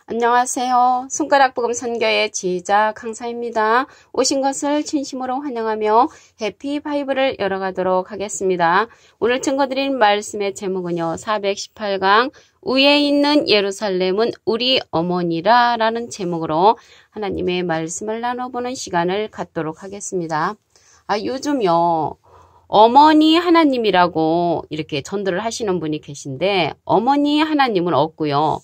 안녕하세요. 손가락복음 선교의 지휘자 강사입니다. 오신 것을 진심으로 환영하며 해피 바이블을 열어가도록 하겠습니다. 오늘 증거드린 말씀의 제목은요. 418강 위에 있는 예루살렘은 우리 어머니라 라는 제목으로 하나님의 말씀을 나눠보는 시간을 갖도록 하겠습니다. 요즘요. 어머니 하나님이라고 이렇게 전도를 하시는 분이 계신데 어머니 하나님은 없고요.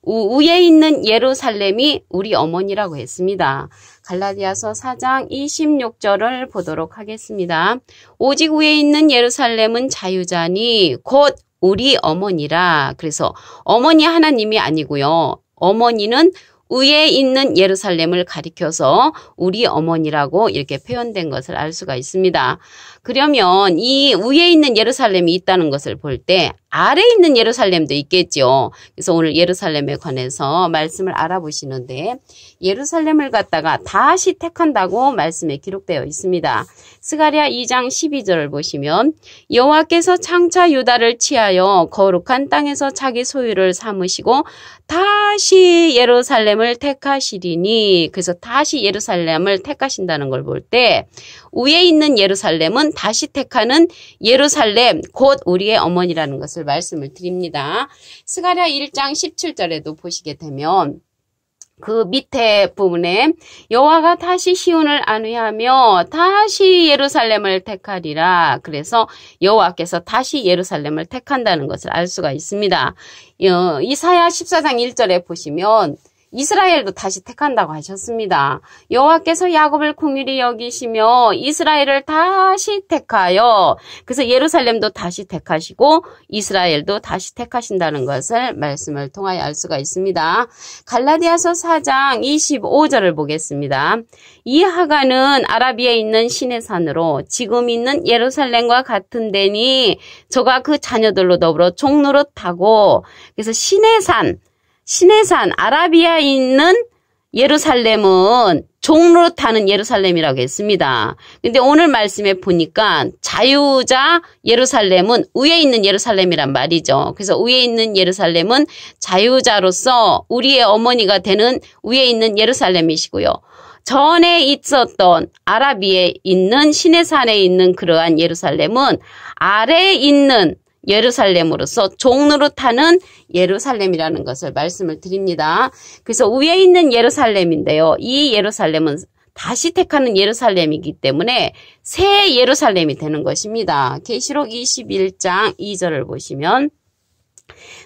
위에 있는 예루살렘이 우리 어머니라고 했습니다. 갈라디아서 4장 26절을 보도록 하겠습니다. 오직 위에 있는 예루살렘은 자유자니 곧 우리 어머니라. 그래서 어머니 하나님이 아니고요. 어머니는 위에 있는 예루살렘을 가리켜서 우리 어머니라고 이렇게 표현된 것을 알 수가 있습니다. 그러면 이 위에 있는 예루살렘이 있다는 것을 볼 때 아래에 있는 예루살렘도 있겠죠. 그래서 오늘 예루살렘에 관해서 말씀을 알아보시는데 예루살렘을 갖다가 다시 택한다고 말씀에 기록되어 있습니다. 스가랴 2장 12절을 보시면 여호와께서 장차 유다를 취하여 거룩한 땅에서 자기 소유를 삼으시고 다시 예루살렘을 택하시리니, 그래서 다시 예루살렘을 택하신다는 걸 볼 때 위에 있는 예루살렘은 다시 택하는 예루살렘 곧 우리의 어머니라는 것을 말씀을 드립니다. 스가랴 1장 17절에도 보시게 되면 그 밑에 부분에 여호와가 다시 시온을 안위하며 다시 예루살렘을 택하리라. 그래서 여호와께서 다시 예루살렘을 택한다는 것을 알 수가 있습니다. 이사야 14장 1절에 보시면 이스라엘도 다시 택한다고 하셨습니다. 여호와께서 야곱을 긍휼히 여기시며 이스라엘을 다시 택하여, 그래서 예루살렘도 다시 택하시고 이스라엘도 다시 택하신다는 것을 말씀을 통하여 알 수가 있습니다. 갈라디아서 4장 25절을 보겠습니다. 이 하가는 아라비아에 있는 시내산으로 지금 있는 예루살렘과 같은 데니 저가 그 자녀들로 더불어 종노릇하고, 그래서 시내산 아라비아에 있는 예루살렘은 종노릇하는 예루살렘이라고 했습니다. 근데 오늘 말씀에 보니까 자유자 예루살렘은 위에 있는 예루살렘이란 말이죠. 그래서 위에 있는 예루살렘은 자유자로서 우리의 어머니가 되는 위에 있는 예루살렘이시고요. 전에 있었던 아라비아에 있는 시내산에 있는 그러한 예루살렘은 아래에 있는 예루살렘으로서 종노릇하는 예루살렘이라는 것을 말씀을 드립니다. 그래서 위에 있는 예루살렘인데요. 이 예루살렘은 다시 택하는 예루살렘이기 때문에 새 예루살렘이 되는 것입니다. 계시록 21장 2절을 보시면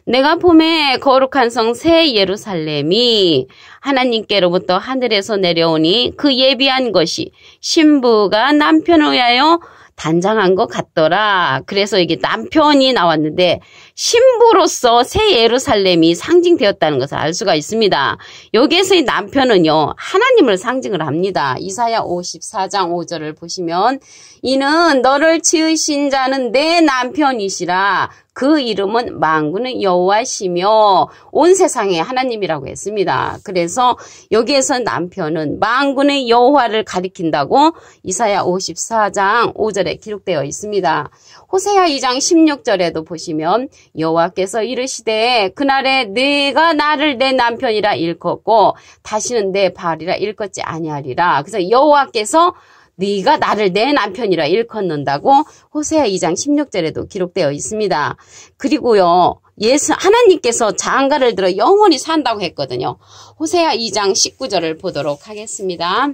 내가 봄에 거룩한 성 새 예루살렘이 하나님께로부터 하늘에서 내려오니 그 예비한 것이 신부가 남편을 위하여 단장한 것 같더라. 그래서 이게 남편이 나왔는데 신부로서 새 예루살렘이 상징되었다는 것을 알 수가 있습니다. 여기에서의 남편은요, 하나님을 상징을 합니다. 이사야 54장 5절을 보시면 이는 너를 지으신 자는 내 남편이시라. 그 이름은 만군의 여호와시며 온 세상의 하나님이라고 했습니다. 그래서 여기에서 남편은 만군의 여호와를 가리킨다고 이사야 54장 5절에 기록되어 있습니다. 호세아 2장 16절에도 보시면 여호와께서 이르시되 그날에 네가 나를 내 남편이라 일컫고 다시는 내 바알이라 일컫지 아니하리라. 그래서 여호와께서 네가 나를 내 남편이라 일컫는다고 호세아 2장 16절에도 기록되어 있습니다. 그리고요, 하나님께서 장가를 들어 영원히 산다고 했거든요. 호세아 2장 19절을 보도록 하겠습니다.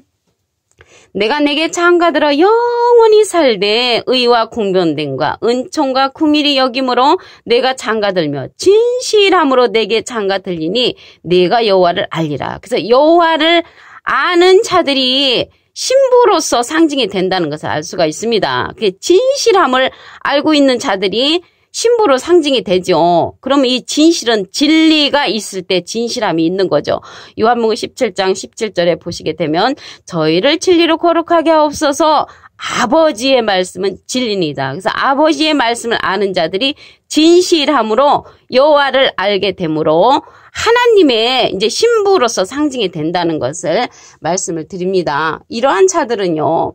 내가 내게 장가들어 영원히 살되 의와 공변됨과 은총과 긍휼이 여김으로 내가 장가들며 진실함으로 내게 장가들리니 내가 여호와를 알리라. 그래서 여호와를 아는 자들이 신부로서 상징이 된다는 것을 알 수가 있습니다. 그 진실함을 알고 있는 자들이 신부로 상징이 되죠. 그러면 이 진실은 진리가 있을 때 진실함이 있는 거죠. 요한복음 17장 17절에 보시게 되면 저희를 진리로 거룩하게 하옵소서. 아버지의 말씀은 진리니다. 그래서 아버지의 말씀을 아는 자들이 진실함으로 여호와를 알게 되므로 하나님의 이제 신부로서 상징이 된다는 것을 말씀을 드립니다. 이러한 자들은요,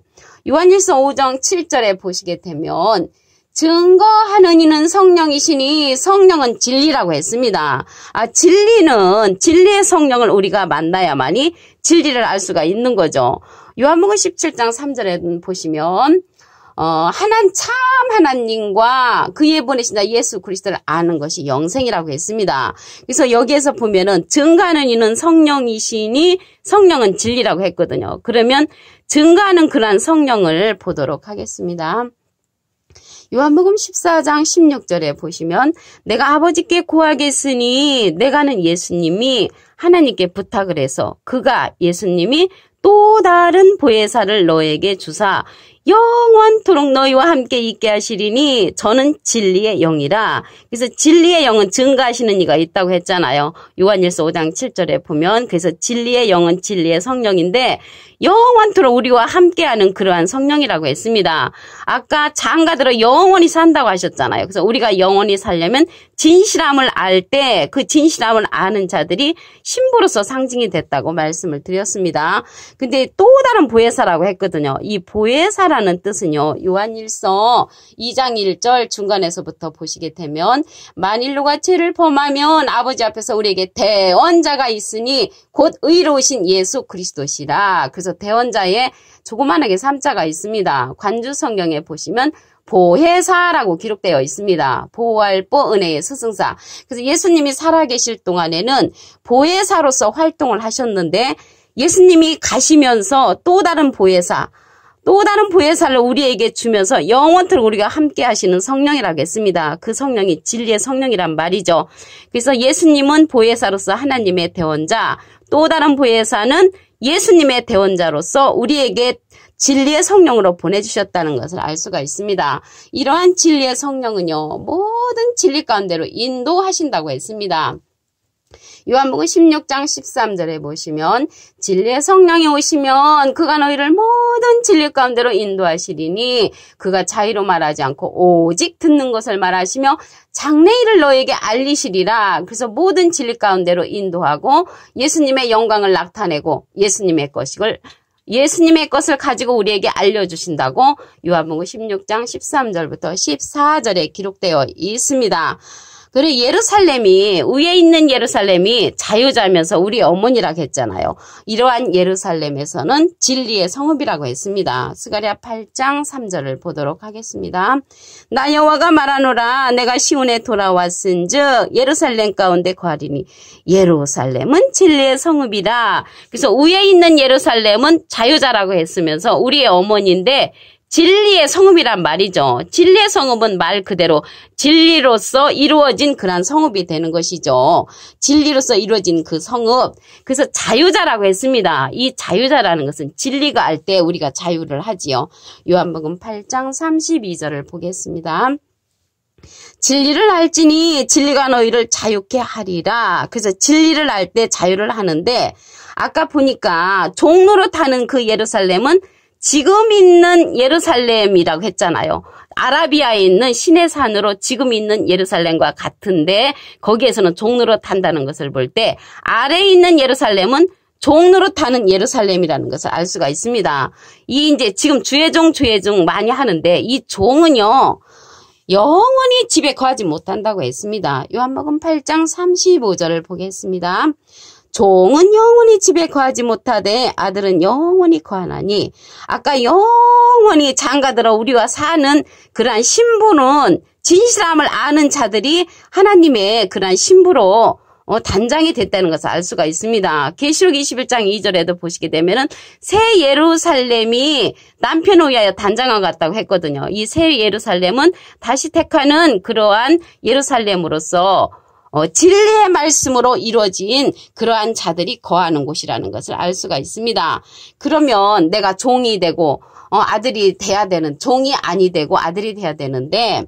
요한일서 5장 7절에 보시게 되면 증거하는 이는 성령이시니 성령은 진리라고 했습니다. 진리의 성령을 우리가 만나야만이 진리를 알 수가 있는 거죠. 요한복음 17장 3절에 보시면 참 하나님과 그의 보내신 예수 그리스도를 아는 것이 영생이라고 했습니다. 그래서 여기에서 보면은 증거하는 이는 성령이시니 성령은 진리라고 했거든요. 그러면 증거하는 그러한 성령을 보도록 하겠습니다. 요한복음 14장 16절에 보시면 내가 아버지께 구하겠으니 내가는 예수님이 하나님께 부탁을 해서 예수님이 또 다른 보혜사를 너에게 주사 영원토록 너희와 함께 있게 하시리니 저는 진리의 영이라. 그래서 진리의 영은 증거하시는 이가 있다고 했잖아요. 요한일서 5장 7절에 보면 그래서 진리의 영은 진리의 성령인데 영원토록 우리와 함께하는 그러한 성령이라고 했습니다. 아까 장가들어 영원히 산다고 하셨잖아요. 그래서 우리가 영원히 살려면 진실함을 알 때 그 진실함을 아는 자들이 신부로서 상징이 됐다고 말씀을 드렸습니다. 근데 또 다른 보혜사라고 했거든요. 이 보혜사라는 뜻은요. 요한일서 2장 1절 중간에서부터 보시게 되면 만일 누가 죄를 범하면 아버지 앞에서 우리에게 대언자가 있으니 곧 의로우신 예수 그리스도시라. 그래서 대언자에 조그만하게 3자가 있습니다. 관주 성경에 보시면 보혜사라고 기록되어 있습니다. 보호할 보 은혜의 스승사. 그래서 예수님이 살아계실 동안에는 보혜사로서 활동을 하셨는데 예수님이 가시면서 또 다른 보혜사를 우리에게 주면서 영원토록 우리가 함께 하시는 성령이라고 했습니다. 그 성령이 진리의 성령이란 말이죠. 그래서 예수님은 보혜사로서 하나님의 대언자, 또 다른 보혜사는 예수님의 대언자로서 우리에게 진리의 성령으로 보내주셨다는 것을 알 수가 있습니다. 이러한 진리의 성령은요, 모든 진리 가운데로 인도하신다고 했습니다. 요한복음 16장 13절에 보시면 진리의 성령이 오시면 그가 너희를 모든 진리 가운데로 인도하시리니 그가 자의로 말하지 않고 오직 듣는 것을 말하시며 장래일을 너에게 알리시리라. 그래서 모든 진리 가운데로 인도하고 예수님의 영광을 나타내고 예수님의 것을 가지고 우리에게 알려주신다고 요한복음 16장 13절부터 14절에 기록되어 있습니다. 그리고 위에 있는 예루살렘이 자유자면서 우리 어머니라고 했잖아요. 이러한 예루살렘에서는 진리의 성읍이라고 했습니다. 스가랴 8장 3절을 보도록 하겠습니다. 나 여호와가 말하노라 내가 시온에 돌아왔은즉 예루살렘 가운데 거하리니 예루살렘은 진리의 성읍이라. 그래서 위에 있는 예루살렘은 자유자라고 했으면서 우리의 어머니인데 진리의 성읍이란 말이죠. 진리의 성읍은 말 그대로 진리로서 이루어진 그런 성읍이 되는 것이죠. 진리로서 이루어진 그 성읍. 그래서 자유자라고 했습니다. 이 자유자라는 것은 진리가 알 때 우리가 자유를 하지요. 요한복음 8장 32절을 보겠습니다. 진리를 알지니 진리가 너희를 자유케 하리라. 그래서 진리를 알 때 자유를 하는데 아까 보니까 종로로 타는 그 예루살렘은 지금 있는 예루살렘이라고 했잖아요. 아라비아에 있는 시내산으로 지금 있는 예루살렘과 같은데 거기에서는 종로로 탄다는 것을 볼 때 아래에 있는 예루살렘은 종로로 타는 예루살렘이라는 것을 알 수가 있습니다. 이제 지금 주의종 많이 하는데 이 종은요. 영원히 집에 거하지 못한다고 했습니다. 요한복음 8장 35절을 보겠습니다. 종은 영원히 집에 거하지 못하되 아들은 영원히 거하나니. 아까 영원히 장가들어 우리와 사는 그러한 신부는 진실함을 아는 자들이 하나님의 그러한 신부로 단장이 됐다는 것을 알 수가 있습니다. 계시록 21장 2절에도 보시게 되면은 새 예루살렘이 남편을 위하여 단장한 것 같다고 했거든요. 이 새 예루살렘은 다시 택하는 그러한 예루살렘으로서 진리의 말씀으로 이루어진 그러한 자들이 거하는 곳이라는 것을 알 수가 있습니다. 그러면 내가 종이 되고 아들이 돼야 되는, 종이 아니 되고 아들이 돼야 되는데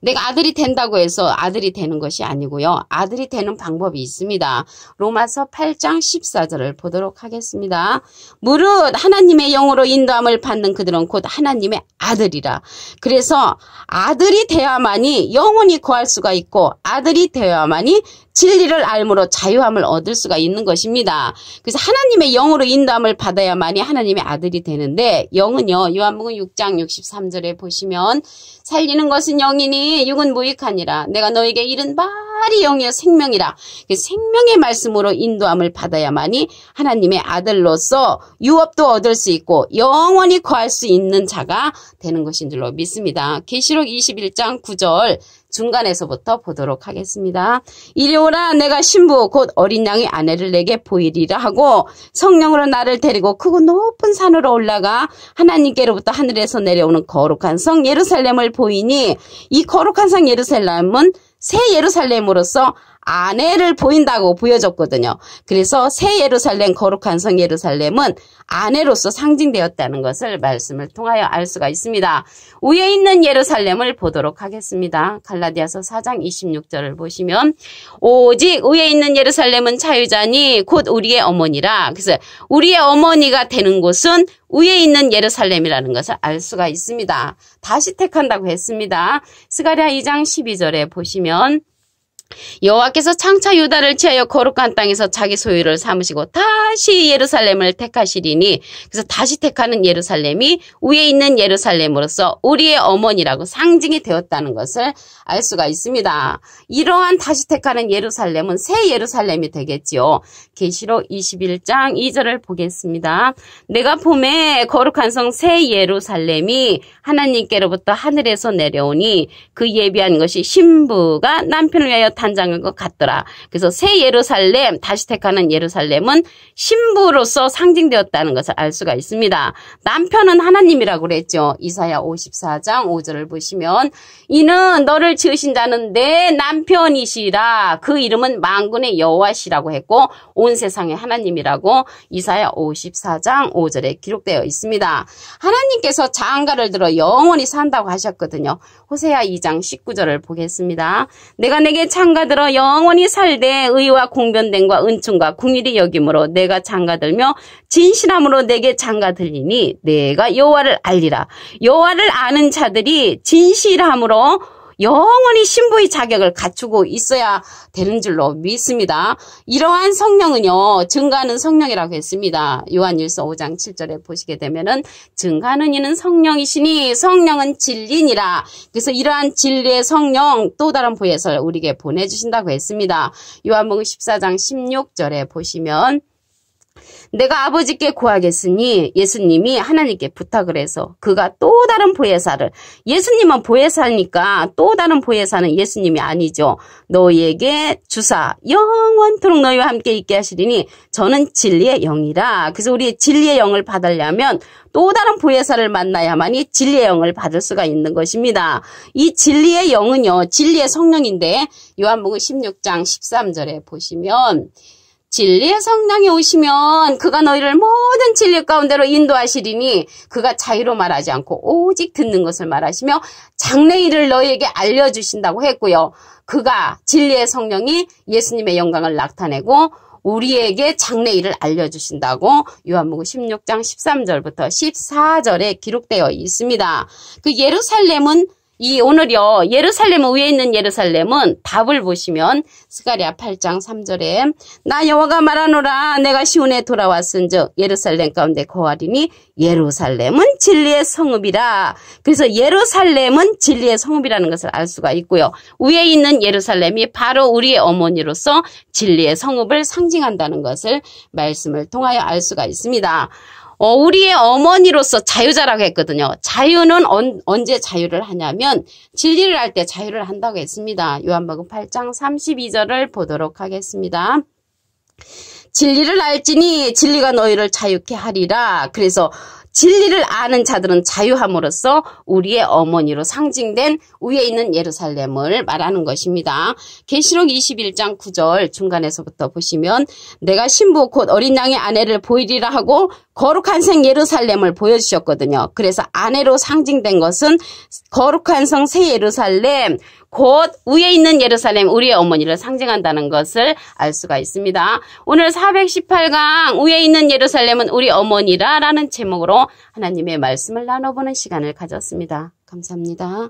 내가 아들이 된다고 해서 아들이 되는 것이 아니고요. 아들이 되는 방법이 있습니다. 로마서 8장 14절을 보도록 하겠습니다. 무릇 하나님의 영으로 인도함을 받는 그들은 곧 하나님의 아들이라. 그래서 아들이 되어야만이 영원히 거할 수가 있고 아들이 되어야만이 진리를 알므로 자유함을 얻을 수가 있는 것입니다. 그래서 하나님의 영으로 인도함을 받아야만이 하나님의 아들이 되는데 영은요. 요한복음 6장 63절에 보시면 살리는 것은 영이니 육은 무익하니라. 내가 너에게 이른 말이 영이여 생명이라. 생명의 말씀으로 인도함을 받아야만이 하나님의 아들로서 유업도 얻을 수 있고 영원히 거할 수 있는 자가 되는 것인 줄로 믿습니다. 계시록 21장 9절 중간에서부터 보도록 하겠습니다. 이리 오라 내가 신부 곧 어린 양의 아내를 내게 보이리라 하고 성령으로 나를 데리고 크고 높은 산으로 올라가 하나님께로부터 하늘에서 내려오는 거룩한 성 예루살렘을 보이니 이 거룩한 성 예루살렘은 새 예루살렘으로서 아내를 보인다고 보여줬거든요. 그래서 새 예루살렘 거룩한 성 예루살렘은 아내로서 상징되었다는 것을 말씀을 통하여 알 수가 있습니다. 위에 있는 예루살렘을 보도록 하겠습니다. 갈라디아서 4장 26절을 보시면 오직 위에 있는 예루살렘은 자유자니 곧 우리의 어머니라. 그래서 우리의 어머니가 되는 곳은 위에 있는 예루살렘이라는 것을 알 수가 있습니다. 다시 택한다고 했습니다. 스가랴 2장 12절에 보시면 여호와께서 창차 유다를 취하여 거룩한 땅에서 자기 소유를 삼으시고 다시 예루살렘을 택하시리니 그래서 다시 택하는 예루살렘이 위에 있는 예루살렘으로서 우리의 어머니라고 상징이 되었다는 것을 알 수가 있습니다. 이러한 다시 택하는 예루살렘은 새 예루살렘이 되겠지요. 계시록 21장 2절을 보겠습니다. 내가 봄에 거룩한 성 새 예루살렘이 하나님께로부터 하늘에서 내려오니 그 예비한 것이 신부가 남편을 위하여 단장한 것 같더라. 그래서 새 예루살렘, 다시 택하는 예루살렘은 신부로서 상징되었다는 것을 알 수가 있습니다. 남편은 하나님이라고 그랬죠. 이사야 54장 5절을 보시면 이는 너를 지으신 자는 내 남편이시라. 그 이름은 만군의 여호와시라고 했고 온 세상의 하나님이라고 이사야 54장 5절에 기록되어 있습니다. 하나님께서 장가를 들어 영원히 산다고 하셨거든요. 호세아 2장 19절을 보겠습니다. 내가 내게 장가들어 영원히 살되 의와 공변됨과 은총과 궁일이 여김으로 내가 장가들며 진실함으로 내게 장가들리니 내가 여호와를 알리라. 여호와를 아는 자들이 진실함으로 영원히 신부의 자격을 갖추고 있어야 되는 줄로 믿습니다. 이러한 성령은요, 증거하는 성령이라고 했습니다. 요한일서 5장 7절에 보시게 되면은 증거하는 이는 성령이시니 성령은 진리니라. 그래서 이러한 진리의 성령 또 다른 보혜사를 우리에게 보내주신다고 했습니다. 요한복음 14장 16절에 보시면 내가 아버지께 구하겠으니 예수님이 하나님께 부탁을 해서 그가 또 다른 보혜사를 예수님은 보혜사니까 또 다른 보혜사는 예수님이 아니죠. 너희에게 주사 영원토록 너희와 함께 있게 하시리니 저는 진리의 영이라. 그래서 우리 진리의 영을 받으려면 또 다른 보혜사를 만나야만이 진리의 영을 받을 수가 있는 것입니다. 이 진리의 영은요. 진리의 성령인데 요한복음 16장 13절에 보시면 진리의 성령이 오시면 그가 너희를 모든 진리 가운데로 인도하시리니 그가 자유로 말하지 않고 오직 듣는 것을 말하시며 장래일을 너희에게 알려주신다고 했고요. 그가 진리의 성령이 예수님의 영광을 나타내고 우리에게 장래일을 알려주신다고 요한복음 16장 13절부터 14절에 기록되어 있습니다. 그 예루살렘은 오늘요, 예루살렘 위에 있는 예루살렘은 답을 보시면 스가랴 8장 3절에 나 여호와가 말하노라 내가 시온에 돌아왔은즉 예루살렘 가운데 거하리니 예루살렘은 진리의 성읍이라. 그래서 예루살렘은 진리의 성읍이라는 것을 알 수가 있고요. 위에 있는 예루살렘이 바로 우리의 어머니로서 진리의 성읍을 상징한다는 것을 말씀을 통하여 알 수가 있습니다. 우리의 어머니로서 자유자라고 했거든요. 자유는 언제 자유를 하냐면 진리를 할 때 자유를 한다고 했습니다. 요한복음 8장 32절을 보도록 하겠습니다. 진리를 알지니 진리가 너희를 자유케 하리라. 그래서 진리를 아는 자들은 자유함으로써 우리의 어머니로 상징된 위에 있는 예루살렘을 말하는 것입니다. 계시록 21장 9절 중간에서부터 보시면 내가 신부 곧 어린 양의 아내를 보이리라 하고 거룩한 성 예루살렘을 보여주셨거든요. 그래서 아내로 상징된 것은 거룩한 성 새 예루살렘 곧 위에 있는 예루살렘 우리의 어머니를 상징한다는 것을 알 수가 있습니다. 오늘 418강 위에 있는 예루살렘은 우리 어머니라 라는 제목으로 하나님의 말씀을 나눠보는 시간을 가졌습니다. 감사합니다.